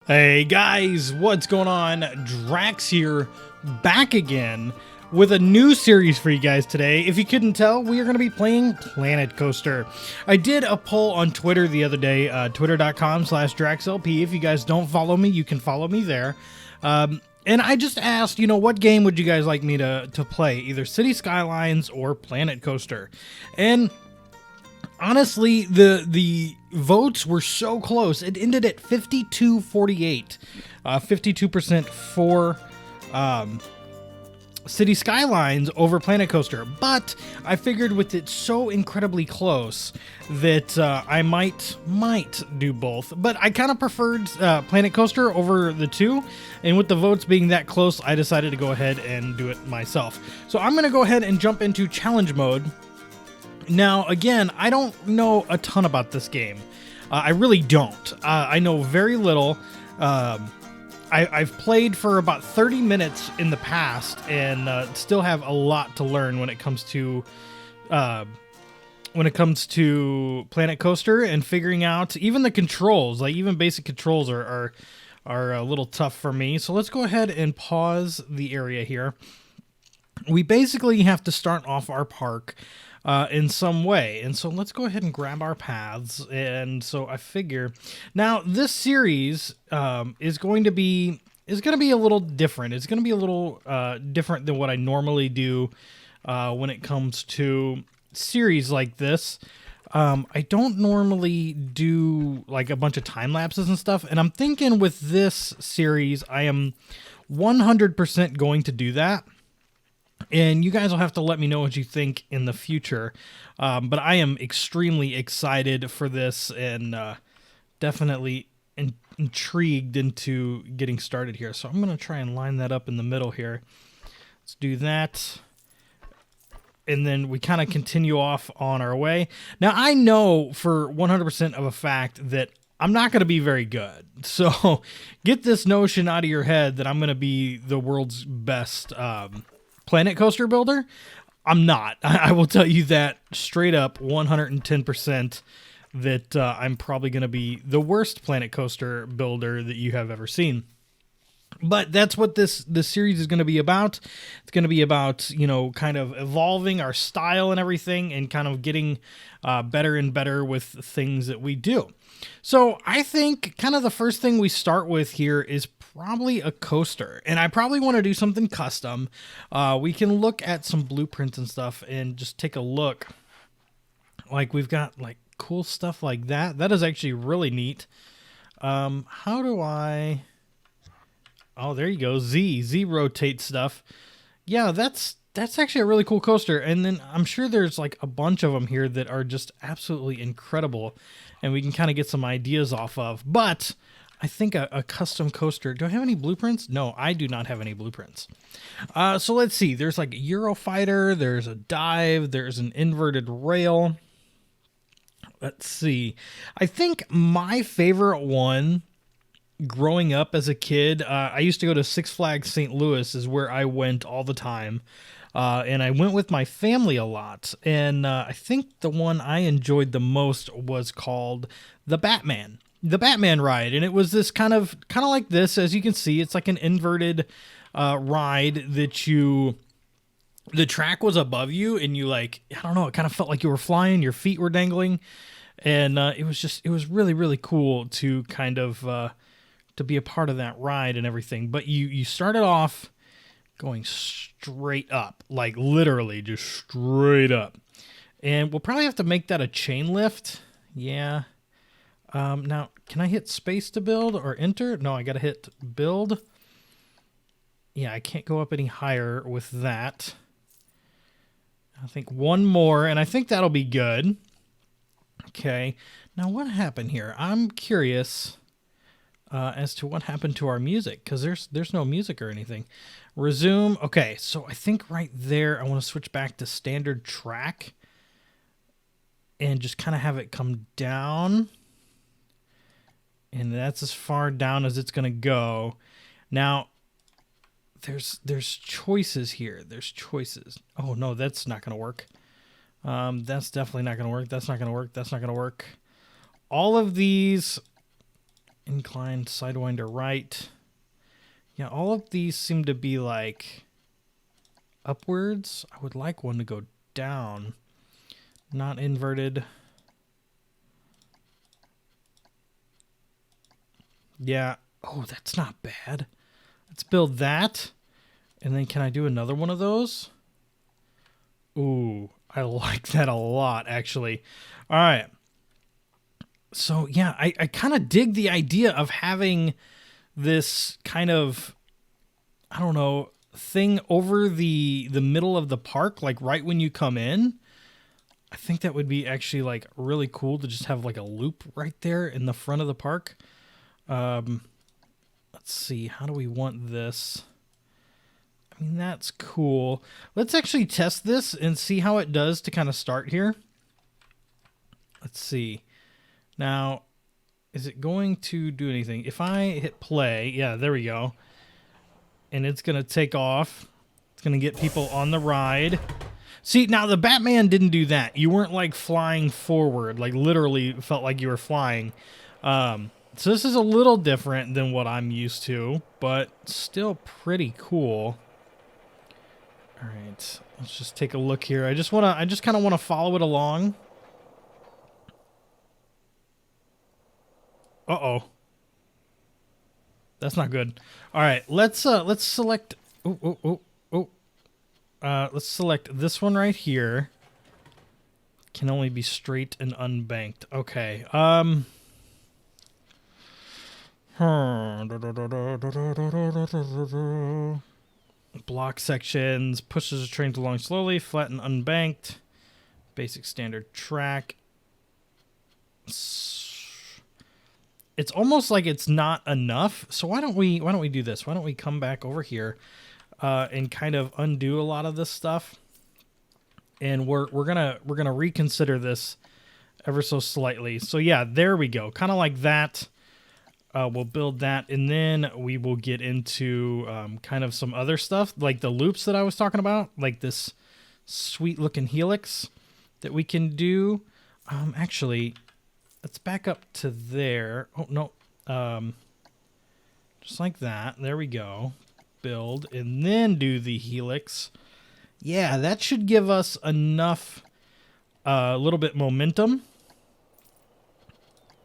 Hey guys, what's going on? Drax here, back again with a new series for you guys today. If you couldn't tell, we are going to be playing Planet Coaster. I did a poll on Twitter the other day, twitter.com/DraxLP. If you guys don't follow me, you can follow me there. And I just asked, what game would you guys like me to play? Either City Skylines or Planet Coaster. And honestly, the votes were so close. It ended at 52-48. 52% for City Skylines over Planet Coaster. But I figured with it so incredibly close that I might do both. But I kind of preferred Planet Coaster over the two. And with the votes being that close, I decided to go ahead and do it myself. So I'm going to go ahead and jump into challenge mode. Now, again, I don't know a ton about this game. I really don't. I know very little. I've played for about 30 minutes in the past and still have a lot to learn when it comes to Planet Coaster and figuring out even the controls. Like even basic controls are a little tough for me. So let's go ahead and pause the area here. We basically have to start off our park in some way. And so let's go ahead and grab our paths. And so I figure now this series is going to be a little different. It's going to be a little different than what I normally do when it comes to series like this. I don't normally do like a bunch of time lapses and stuff. And I'm thinking with this series, I am 100% going to do that. And you guys will have to let me know what you think in the future. But I am extremely excited for this and definitely intrigued into getting started here. So I'm going to try and line that up in the middle here. Let's do that. And then we kind of continue off on our way. Now, I know for 100% of a fact that I'm not going to be very good. So get this notion out of your head that I'm going to be the world's best Planet Coaster builder. I'm not. I will tell you that straight up 110% that I'm probably going to be the worst Planet Coaster builder that you have ever seen. But that's what this series is going to be about. It's going to be about, kind of evolving our style and everything and kind of getting better and better with things that we do. So I think kind of the first thing we start with here is probably a coaster. And I probably want to do something custom. We can look at some blueprints and stuff and just take a look. Like we've got like cool stuff like that. That is actually really neat. How do I... Oh, there you go. Z rotate stuff. Yeah, that's actually a really cool coaster. And then I'm sure there's like a bunch of them here that are just absolutely incredible. And we can kind of get some ideas off of. But I think a custom coaster. Do I have any blueprints? No, I do not have any blueprints. So let's see. There's like a Eurofighter. There's a dive. There's an inverted rail. Let's see. I think my favorite one growing up as a kid, I used to go to Six Flags St. Louis is where I went all the time. And I went with my family a lot. And I think the one I enjoyed the most was called the Batman ride. And it was this kind of like this, as you can see, it's like an inverted ride that the track was above you and you like, I don't know, it kind of felt like you were flying, your feet were dangling. And it was really, really cool to kind of, to be a part of that ride and everything. But you started off going straight up, like literally just straight up. And we'll probably have to make that a chain lift. Yeah. Now, can I hit space to build or enter? No, I got to hit build. Yeah, I can't go up any higher with that. I think one more, and I think that'll be good. Okay. Now, what happened here? I'm curious as to what happened to our music, because there's no music or anything. Resume. Okay, so I think right there I want to switch back to standard track and just kind of have it come down. And that's as far down as it's going to go. Now, there's choices here. There's choices. Oh, no, that's not going to work. That's definitely not going to work. That's not going to work. That's not going to work. All of these... Incline, sidewinder right. Yeah, all of these seem to be like upwards. I would like one to go down. Not inverted. Yeah. Oh, that's not bad. Let's build that. And then can I do another one of those? Ooh, I like that a lot, actually. All right. So, yeah, I kind of dig the idea of having this kind of, I don't know, thing over the middle of the park, like right when you come in. I think that would be actually like really cool to just have like a loop right there in the front of the park. Let's see, how do we want this? I mean, that's cool. Let's actually test this and see how it does to kind of start here. Let's see. Now, is it going to do anything? If I hit play, yeah, there we go. And it's going to take off. It's going to get people on the ride. See, now the Batman didn't do that. You weren't like flying forward, like literally felt like you were flying. So this is a little different than what I'm used to, but still pretty cool. All right, let's just take a look here. I just kind of want to follow it along. Uh-oh. That's not good. All right, let's select let's select this one right here. Can only be straight and unbanked. Okay. Block sections, pushes the trains along slowly, flat and unbanked. Basic standard track. It's almost like it's not enough. So why don't we do this? Why don't we come back over here and kind of undo a lot of this stuff? And we're gonna reconsider this ever so slightly. So yeah, there we go. Kind of like that. We'll build that, and then we will get into kind of some other stuff, like the loops that I was talking about, like this sweet-looking helix that we can do. Actually, let's back up to there. Oh, no. Just like that. There we go. Build, and then do the helix. Yeah, that should give us enough, a little bit momentum.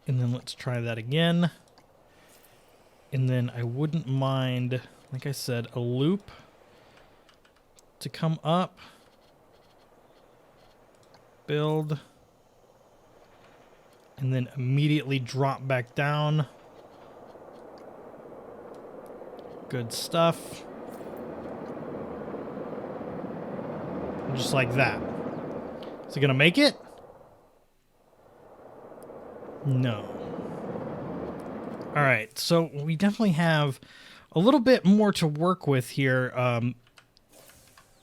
And then let's try that again. And then I wouldn't mind, like I said, a loop to come up, build, and then immediately drop back down. Good stuff. Just like that. Is it going to make it? No. All right, so we definitely have a little bit more to work with here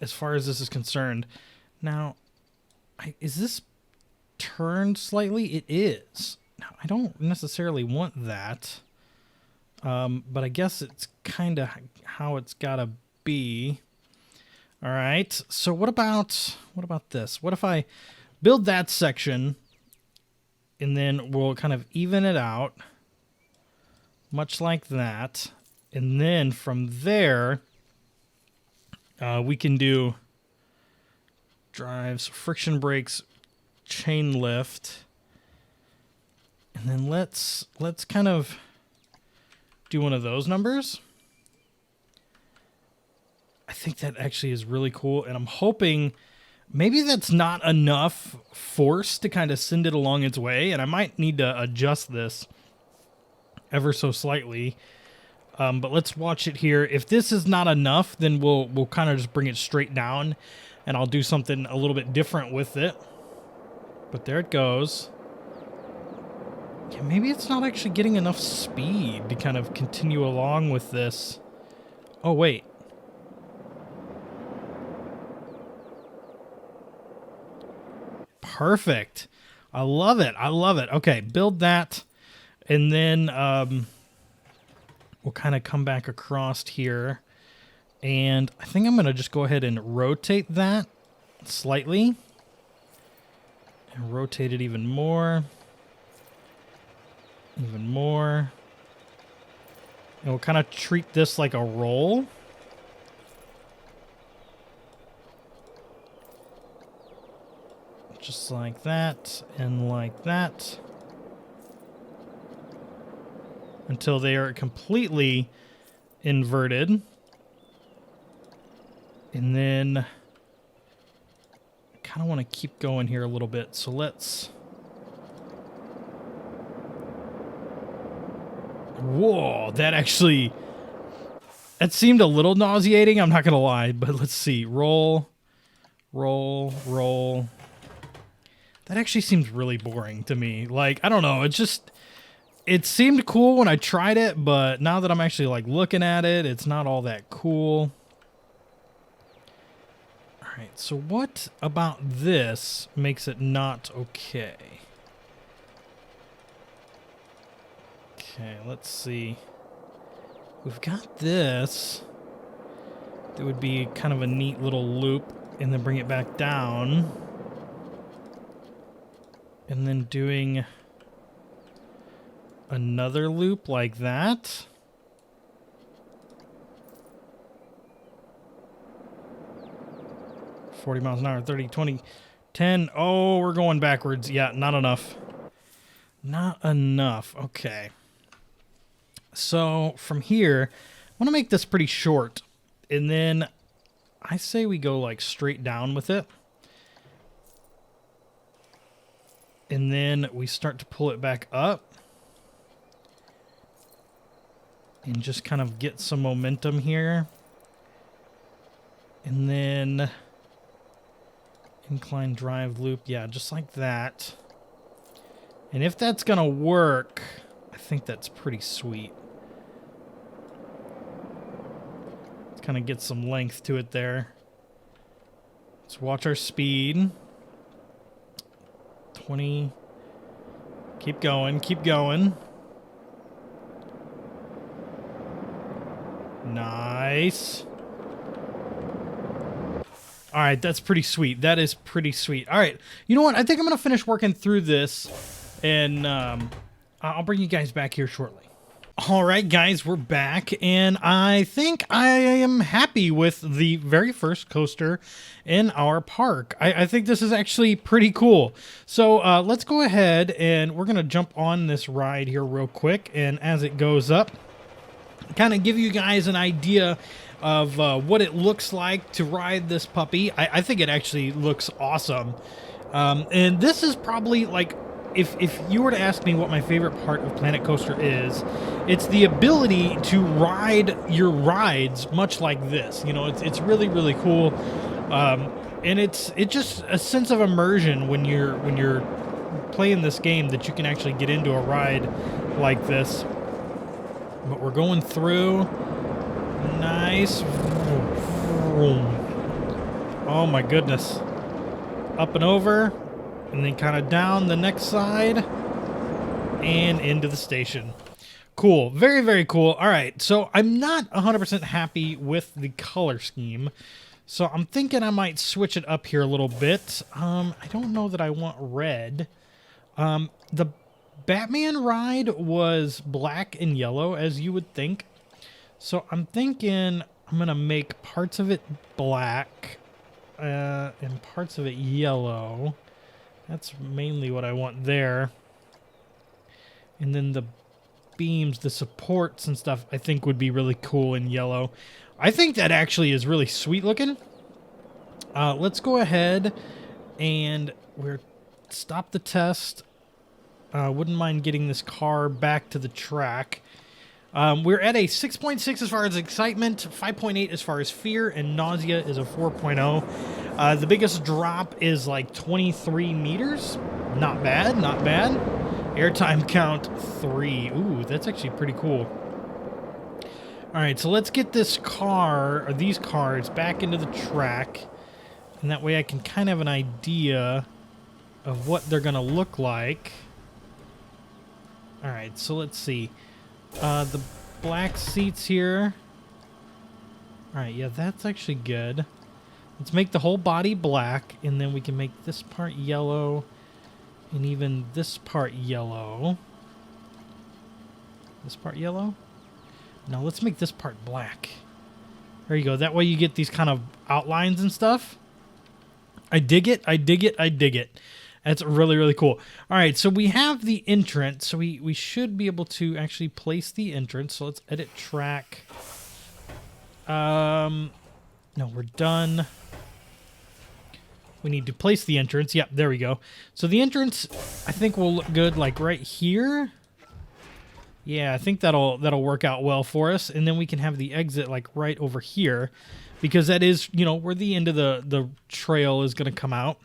as far as this is concerned. Now, is this turned slightly? It is. Now, I don't necessarily want that, but I guess it's kind of how it's got to be. All right, so what about this? What if I build that section, and then we'll kind of even it out, much like that. And then from there, we can do drives, friction brakes, chain lift. And then let's kind of do one of those numbers. I think that actually is really cool. And I'm hoping maybe that's not enough force to kind of send it along its way. And I might need to adjust this ever so slightly, but let's watch it here. If this is not enough, then we'll kind of just bring it straight down, and I'll do something a little bit different with it. But there it goes. Yeah, maybe it's not actually getting enough speed to kind of continue along with this. Oh, wait. Perfect. I love it. I love it. Okay, build that. And then we'll kind of come back across here. And I think I'm going to just go ahead and rotate that slightly. And rotate it even more. Even more. And we'll kind of treat this like a roll. Just like that and like that. Until they are completely inverted. And then I kind of want to keep going here a little bit. So let's... Whoa, that actually... That seemed a little nauseating, I'm not going to lie. But let's see. Roll, roll, roll. That actually seems really boring to me. Like, I don't know. It just... It seemed cool when I tried it, but now that I'm actually, like, looking at it, it's not all that cool. Alright, so what about this makes it not okay? Okay, let's see. We've got this. That would be kind of a neat little loop, and then bring it back down. And then doing another loop like that. $40 miles an hour, 30, 20, 10. Oh, we're going backwards. Yeah, not enough. Not enough. Okay. So from here, I want to make this pretty short. And then I say we go like straight down with it. And then we start to pull it back up. And just kind of get some momentum here. And then incline drive loop. Yeah, just like that. And if that's going to work, I think that's pretty sweet. Let's kind of get some length to it there. Let's watch our speed. 20. Keep going, keep going. Nice. All right, that's pretty sweet. That is pretty sweet. All right, you know what? I think I'm going to finish working through this, and I'll bring you guys back here shortly. All right, guys, we're back, and I think I am happy with the very first coaster in our park. I think this is actually pretty cool. So let's go ahead, and we're going to jump on this ride here real quick, and as it goes up, kind of give you guys an idea of what it looks like to ride this puppy. I think it actually looks awesome. And this is probably like, if you were to ask me what my favorite part of Planet Coaster is, it's the ability to ride your rides much like this. You know, it's really, really cool. And it's just a sense of immersion when you're playing this game, that you can actually get into a ride like this. But we're going through. Nice. Oh my goodness. Up and over. And then kind of down the next side. And into the station. Cool. Very, very cool. All right. So I'm not 100% happy with the color scheme. So I'm thinking I might switch it up here a little bit. I don't know that I want red. The Batman ride was black and yellow, as you would think. So I'm thinking I'm going to make parts of it black and parts of it yellow. That's mainly what I want there. And then the beams, the supports and stuff, I think would be really cool in yellow. I think that actually is really sweet looking. Let's go ahead and we're stop the test. Wouldn't mind getting this car back to the track. We're at a 6.6 as far as excitement, 5.8 as far as fear, and nausea is a 4.0. The biggest drop is like 23 meters. Not bad, not bad. Airtime count 3. Ooh, that's actually pretty cool. All right, so let's get this car, or these cars, back into the track. And that way I can kind of have an idea of what they're going to look like. All right, so let's see. The black seats here. All right, yeah, that's actually good. Let's make the whole body black, and then we can make this part yellow, and even this part yellow. This part yellow? Now let's make this part black. There you go. That way you get these kind of outlines and stuff. I dig it. I dig it. I dig it. That's really, really cool. All right, so we have the entrance. So we should be able to actually place the entrance. So let's edit track. No, we're done. We need to place the entrance. Yep, there we go. So the entrance, I think, will look good like right here. Yeah, I think that'll work out well for us. And then we can have the exit like right over here, because that is, you know, where the end of the trail is going to come out.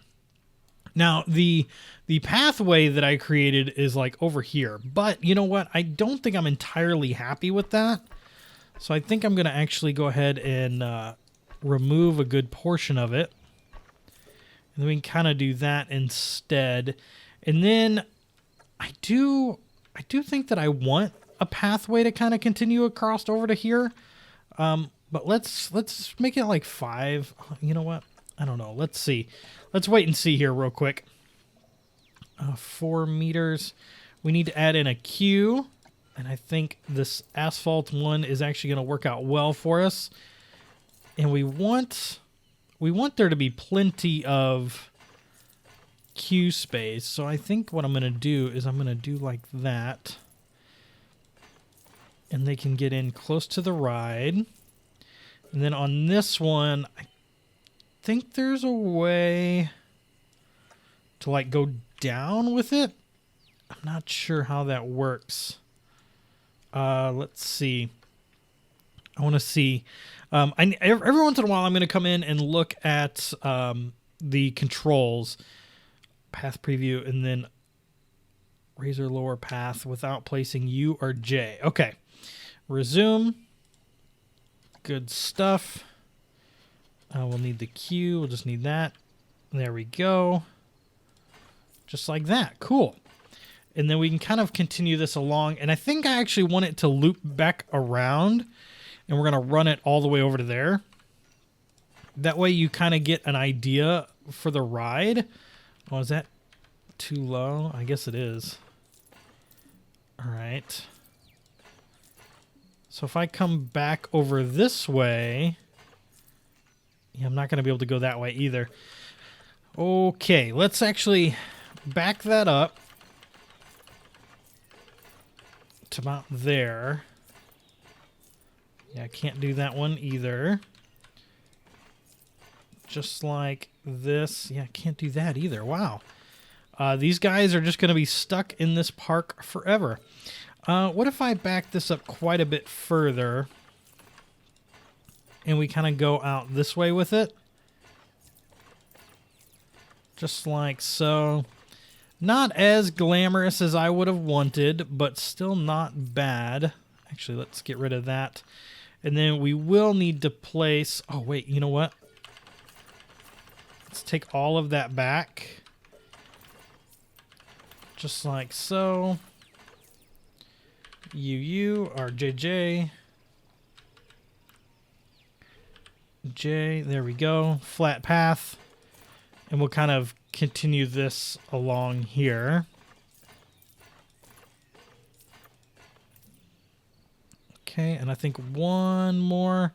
Now, the pathway that I created is like over here. But you know what? I don't think I'm entirely happy with that. So I think I'm going to actually go ahead and remove a good portion of it. And then we can kind of do that instead. And then I do think that I want a pathway to kind of continue across over to here. But let's make it like 5. You know what? I don't know. Let's see. Let's wait and see here real quick. 4 meters. We need to add in a queue. And I think this asphalt one is actually going to work out well for us. And we want there to be plenty of queue space. So I think what I'm going to do is I'm going to do like that. And they can get in close to the ride. And then on this one, I think there's a way to like go down with it. I'm not sure how that works. Let's see. I want to see. Every once in a while, I'm going to come in and look at the controls, path preview, and then raise or lower path without placing U or J. Okay. Resume. Good stuff. We'll need the queue. We'll just need that. There we go. Just like that. Cool. And then we can kind of continue this along. And I think I actually want it to loop back around. And we're going to run it all the way over to there. That way you kind of get an idea for the ride. Oh, is that too low? I guess it is. All right. So if I come back over this way... Yeah, I'm not going to be able to go that way either. Okay, let's actually back that up to about there. Yeah, I can't do that one either. Just like this. Yeah, I can't do that either. Wow. These guys are just going to be stuck in this park forever. What if I back this up quite a bit further and we kind of go out this way with it? Just like so. Not as glamorous as I would have wanted, but still not bad. Actually, let's get rid of that. And then we will need to place... Oh, wait, you know what? Let's take all of that back. Just like so. UU, RJJ. J, there we go. Flat path. And we'll kind of continue this along here. Okay, and I think one more.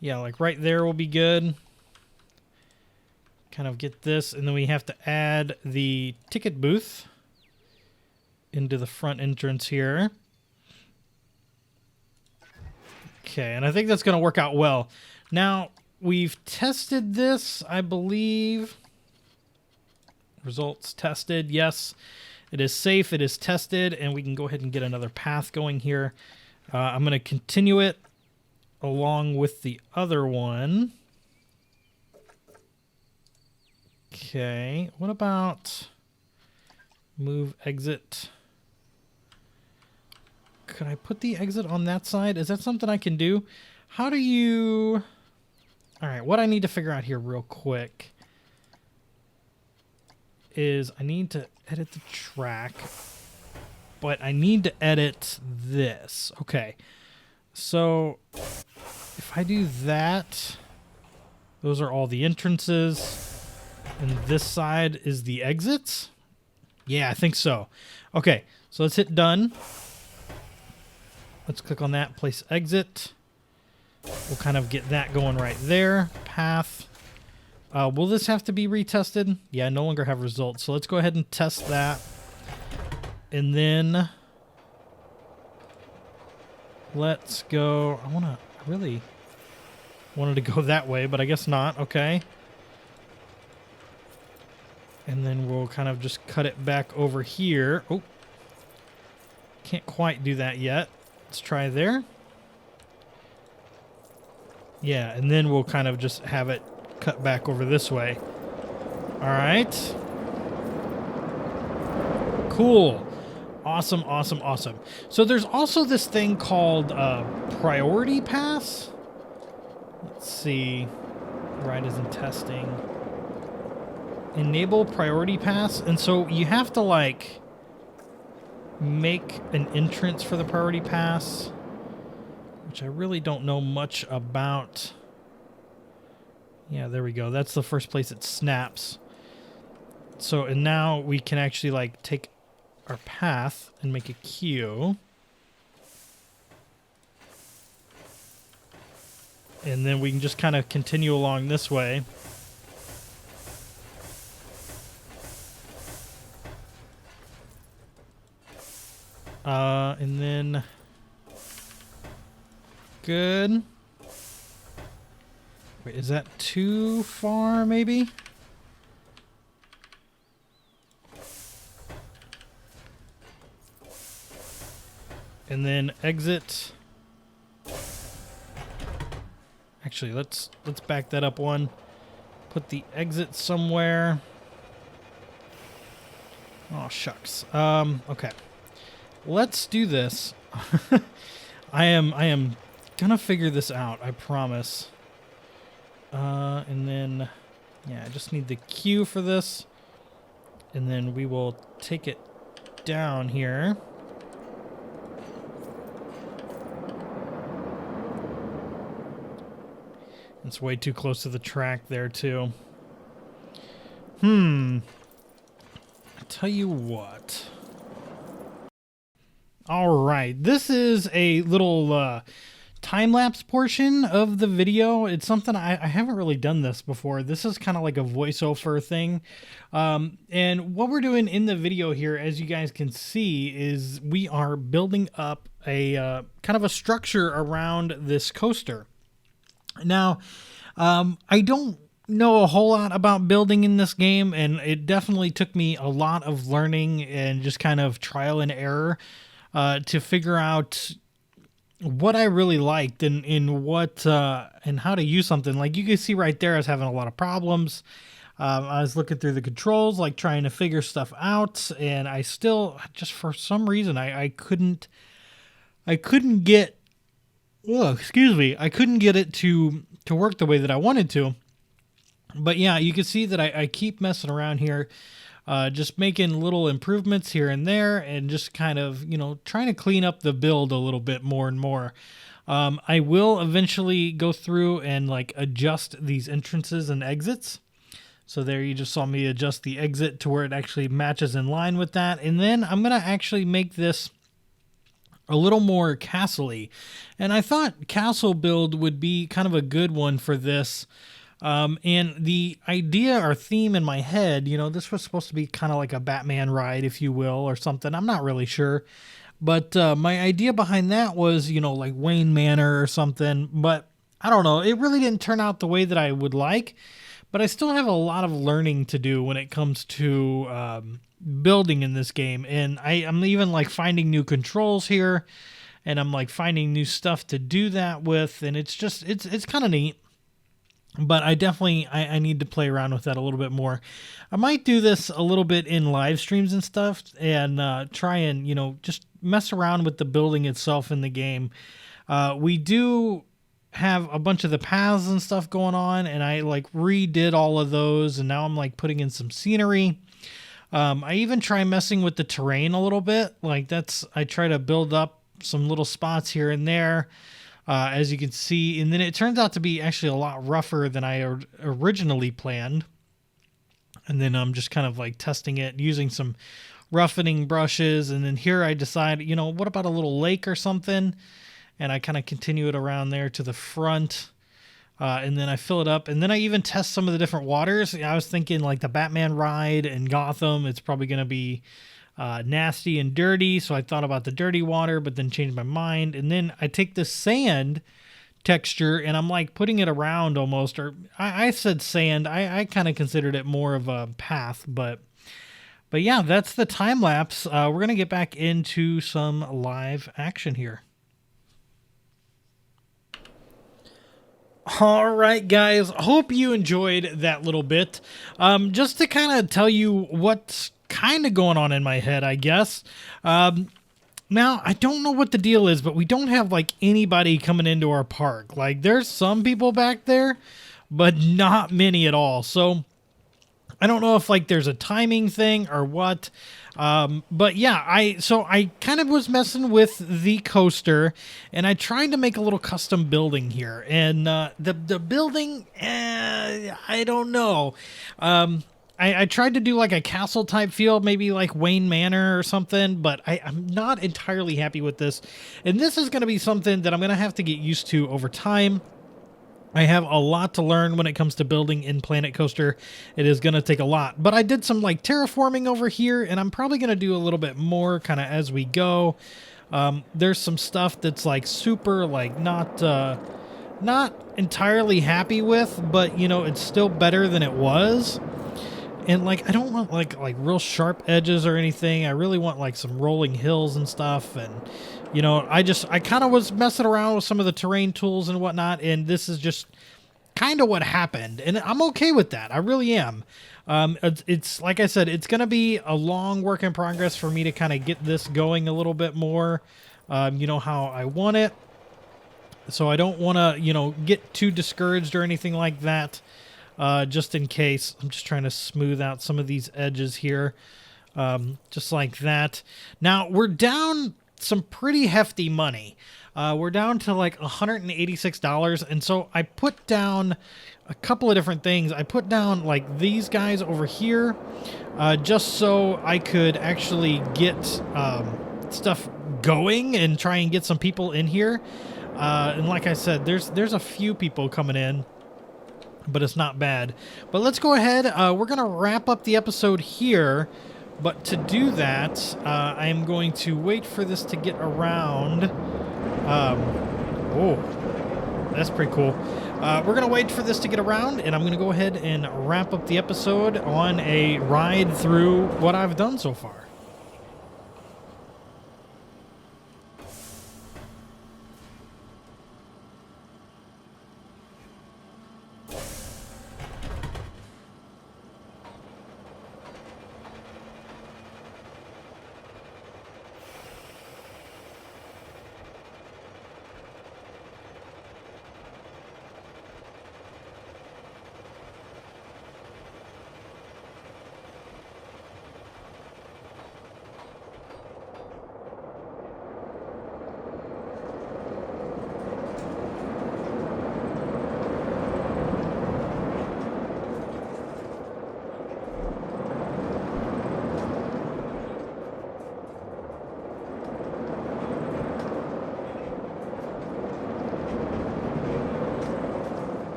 Yeah, like right there will be good. Kind of get this, and then we have to add the ticket booth into the front entrance here. Okay, and I think that's going to work out well. Now, we've tested this, I believe. Results tested. Yes, it is safe. It is tested, and we can go ahead and get another path going here. I'm going to continue it along with the other one. Okay, what about move exit? Could I put the exit on that side? Is that something I can do? How do you... All right, what I need to figure out here real quick is I need to edit the track, but I need to edit this. Okay, so if I do that, those are all the entrances, and this side is the exits. Yeah, I think so. Okay, so let's hit done. Let's click on that, place exit. We'll kind of get that going right there. Path. Will this have to be retested? Yeah, no longer have results. So let's go ahead and test that. And then let's go. I really wanted to go that way, but I guess not. Okay. And then we'll kind of just cut it back over here. Oh, can't quite do that yet. Let's try there. Yeah, and then we'll kind of just have it cut back over this way. All right. Cool. Awesome, awesome, awesome. So there's also this thing called priority pass. Let's see. Right is in testing. Enable priority pass. And so you have to like make an entrance for the priority pass, which I really don't know much about. Yeah, there we go. That's the first place it snaps. So, and now we can actually like take our path and make a queue. And then we can just kind of continue along this way. And then good. Wait, is that too far maybe? And then exit. Actually, let's back that up one. Put the exit somewhere. Oh shucks. Okay. Let's do this. I am gonna figure this out, I promise. And then yeah, I just need the queue for this. And then we will take it down here. It's way too close to the track there, too. I tell you what. All right, this is a little time-lapse portion of the video. It's something I haven't really done this before. This is kind of like a voiceover thing. And what we're doing in the video here, as you guys can see, is we are building up a kind of a structure around this coaster. Now, I don't know a whole lot about building in this game, and it definitely took me a lot of learning and just kind of trial and error to figure out what I really liked and what and how to use something. Like you can see right there, I was having a lot of problems. I was looking through the controls, like trying to figure stuff out, and I still, just for some reason, I couldn't get. Oh, excuse me. I couldn't get it to work the way that I wanted to. But yeah, you can see that I keep messing around here, just making little improvements here and there, and just kind of, you know, trying to clean up the build a little bit more and more. I will eventually go through and like adjust these entrances and exits. So there you just saw me adjust the exit to where it actually matches in line with that. And then I'm going to actually make this a little more castle-y. And I thought castle build would be kind of a good one for this. And the idea or theme in my head, you know, this was supposed to be kind of like a Batman ride, if you will, or something. I'm not really sure. But my idea behind that was, you know, like Wayne Manor or something. But I don't know. It really didn't turn out the way that I would like. But I still have a lot of learning to do when it comes to building in this game. And I'm even like finding new controls here. And I'm like finding new stuff to do that with. And it's just, it's kind of neat. But I definitely, I need to play around with that a little bit more. I might do this a little bit in live streams and stuff and try and, you know, just mess around with the building itself in the game. We do have a bunch of the paths and stuff going on, and I like redid all of those, and now I'm like putting in some scenery. I even try messing with the terrain a little bit. Like I try to build up some little spots here and there. As you can see, and then it turns out to be actually a lot rougher than I originally planned. And then I'm just kind of like testing it using some roughening brushes. And then here I decide, what about a little lake or something? And I kind of continue it around there to the front. And then I fill it up. And then I even test some of the different waters. I was thinking like the Batman ride in Gotham, it's probably going to be nasty and dirty. So I thought about the dirty water, but then changed my mind. And then I take the sand texture and I'm like putting it around almost, or I said sand. I kind of considered it more of a path, but yeah, that's the time lapse. We're going to get back into some live action here. All right, guys, hope you enjoyed that little bit. Just to kind of tell you what's kind of going on in my head, I guess. Now, I don't know what the deal is, but we don't have like anybody coming into our park. Like, there's some people back there, but not many at all. So I don't know if like there's a timing thing or what. But yeah, I kind of was messing with the coaster, and I tried to make a little custom building here. And the building, I don't know. I tried to do like a castle type feel, maybe like Wayne Manor or something, but I'm not entirely happy with this. And this is going to be something that I'm going to have to get used to over time. I have a lot to learn when it comes to building in Planet Coaster. It is going to take a lot. But I did some like terraforming over here, and I'm probably going to do a little bit more kind of as we go. There's some stuff that's like super like not entirely happy with, but it's still better than it was. And like I don't want like real sharp edges or anything. I really want like some rolling hills and stuff. And I kind of was messing around with some of the terrain tools and whatnot, and this is just kind of what happened. And I'm okay with that. I really am. It's like I said, it's going to be a long work in progress for me to kind of get this going a little bit more, how I want it. So I don't want to, get too discouraged or anything like that. Just in case. I'm just trying to smooth out some of these edges here. Just like that. Now, we're down some pretty hefty money. We're down to like $186. And so I put down a couple of different things. I put down like these guys over here, just so I could actually get stuff going and try and get some people in here. And like I said, there's a few people coming in, but it's not bad. But let's go ahead. We're going to wrap up the episode here. But to do that, I am going to wait for this to get around. Oh, that's pretty cool. We're going to wait for this to get around, and I'm going to go ahead and wrap up the episode on a ride through what I've done so far.